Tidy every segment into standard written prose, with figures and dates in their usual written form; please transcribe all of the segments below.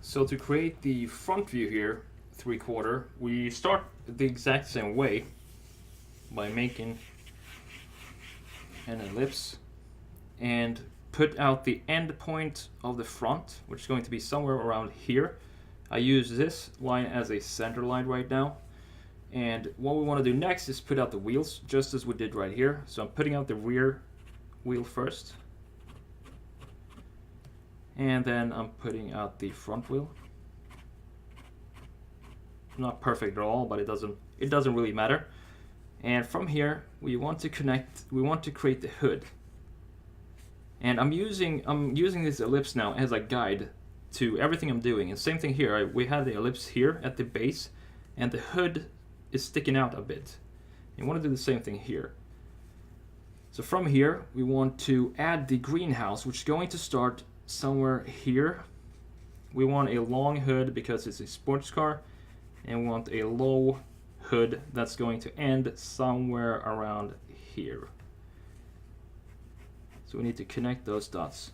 So to create the front view here, 3/4, we start the exact same way by making an ellipse and put out the end point of the front, which is going to be somewhere around here. I use this line as a center line right now. And what we want to do next is put out the wheels, just as we did right here. So I'm putting out the rear wheel first. And then I'm putting out the front wheel. Not perfect at all, but it doesn't really matter. And from here, we want to create the hood. And I'm using this ellipse now as a guide to everything I'm doing. And same thing here, we have the ellipse here at the base, and the hood is sticking out a bit. You want to do the same thing here. So from here, we want to add the greenhouse, which is going to start somewhere here. We want a long hood because it's a sports car, and we want a low hood that's going to end somewhere around here. So we need to connect those dots.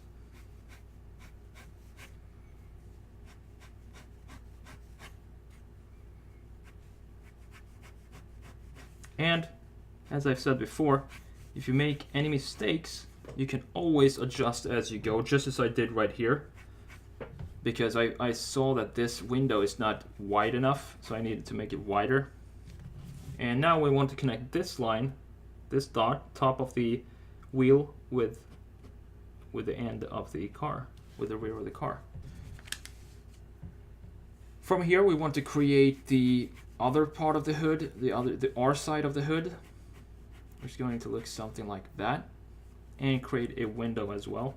And as I've said before, if you make any mistakes, you can always adjust as you go, just as I did right here, because I saw that this window is not wide enough, so I needed to make it wider. And now we want to connect this line, this dot, top of the wheel with the end of the car, with the rear of the car. From here we want to create the other part of the hood, the R side of the hood, which is going to look something like that, and create a window as well.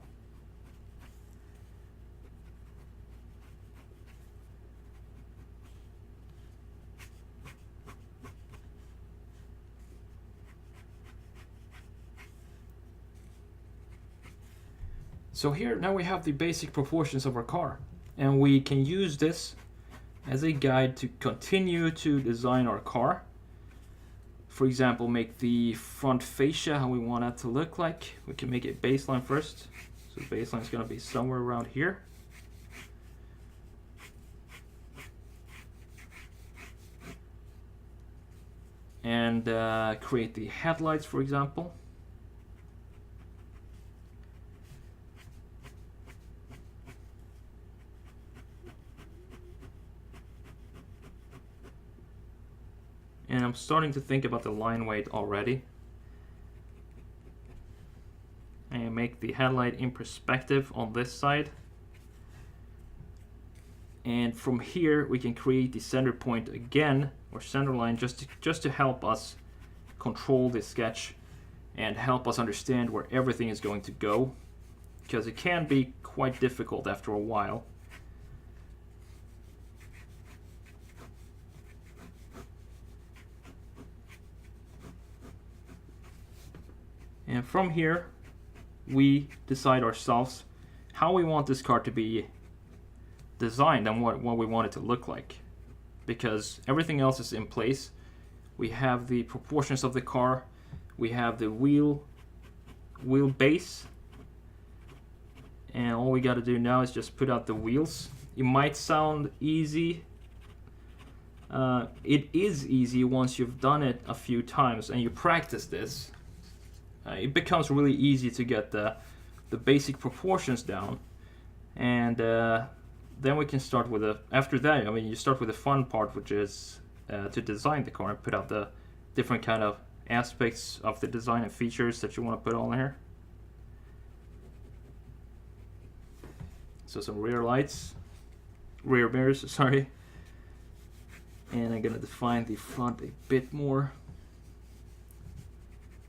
So here now we have the basic proportions of our car, and we can use this as a guide to continue to design our car. For example, make the front fascia how we want that to look like. We can make it baseline first. So the baseline is going to be somewhere around here. And create the headlights, for example. And I'm starting to think about the line weight already. And make the headlight in perspective on this side. And from here we can create the center point again, or center line, just to help us control the sketch and help us understand where everything is going to go, because it can be quite difficult after a while. And from here, we decide ourselves how we want this car to be designed and what we want it to look like. Because everything else is in place. We have the proportions of the car, we have the wheel base, and all we got to do now is just put out the wheels. It might sound easy. It is easy once you've done it a few times and you practice this. It becomes really easy to get the basic proportions down, and then we can start with after that, I mean, you start with the fun part, which is to design the car and put out the different kind of aspects of the design and features that you want to put on here. So some rear mirrors, sorry. And I'm gonna define the front a bit more.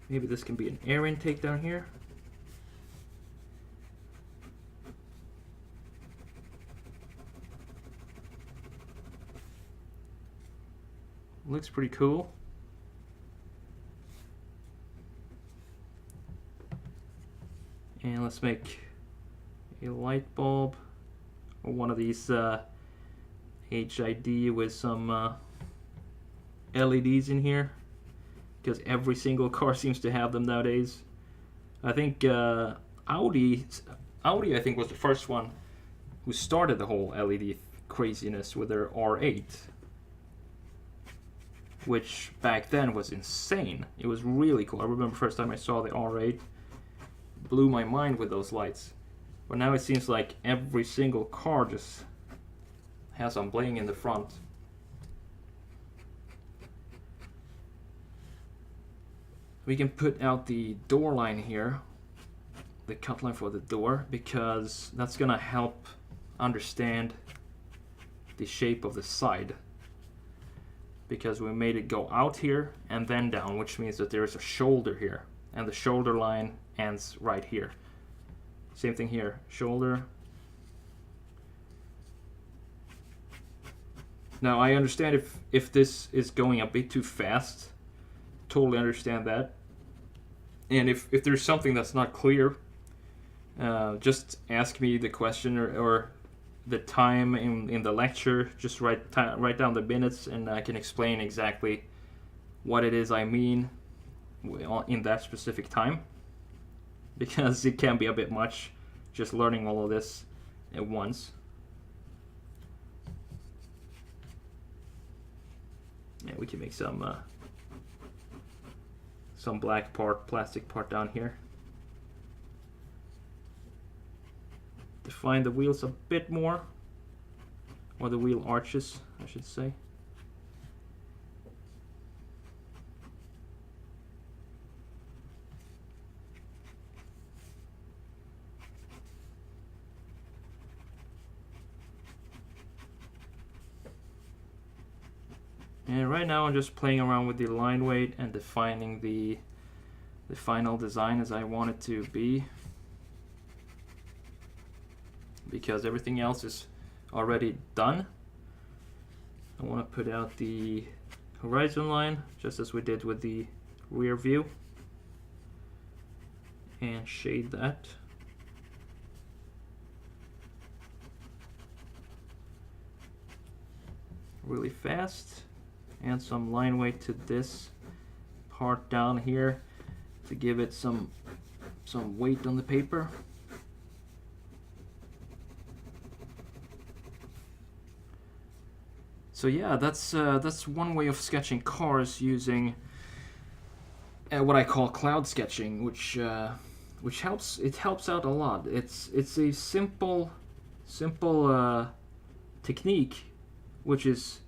Maybe this can be an air intake down here. Looks pretty cool. And let's make a light bulb, or one of these HID with some LEDs in here, because every single car seems to have them nowadays. I think Audi I think was the first one who started the whole LED craziness with their R8, which back then was insane. It was really cool. I remember first time I saw the R8, blew my mind with those lights. But now it seems like every single car just has some bling in the front. We can put out the door line here, the cut line for the door, because that's gonna help understand the shape of the side. Because we made it go out here and then down, which means that there is a shoulder here, and the shoulder line ends right here. Same thing here, shoulder. Now I understand if this is going a bit too fast, totally understand that. And if there's something that's not clear, just ask me the question or the time in the lecture. Just write down the minutes and I can explain exactly what it is I mean in that specific time. Because it can be a bit much just learning all of this at once. Yeah, we can make some black part, plastic part down here. Define the wheels a bit more, or the wheel arches, I should say. And right now I'm just playing around with the line weight and defining the final design as I want it to be, because everything else is already done. I want to put out the horizon line just as we did with the rear view and shade that. Really fast. And some line weight to this part down here to give it some weight on the paper. So yeah, that's one way of sketching cars using what I call cloud sketching, which helps out a lot. It's a simple technique, which is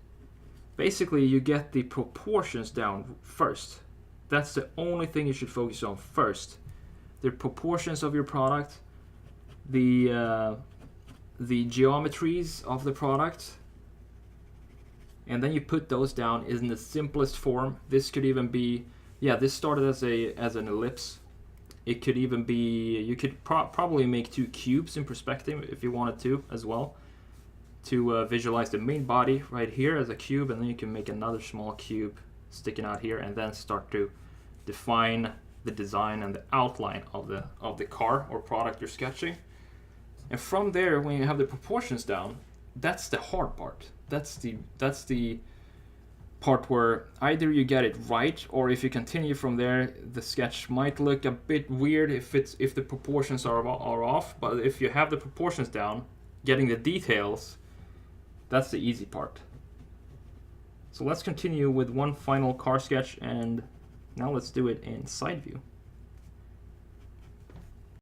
basically you get the proportions down first. That's the only thing you should focus on first. The proportions of your product, the geometries of the product, and then you put those down in the simplest form. This could even be, yeah, this started as an ellipse. It could even be, you could probably make two cubes in perspective if you wanted to as well, to visualize the main body right here as a cube, and then you can make another small cube sticking out here, and then start to define the design and the outline of the car or product you're sketching. And from there, when you have the proportions down, that's the hard part. That's the part where either you get it right, or if you continue from there, the sketch might look a bit weird if the proportions are off. But if you have the proportions down, getting the details, that's the easy part. So let's continue with one final car sketch, and now let's do it in side view.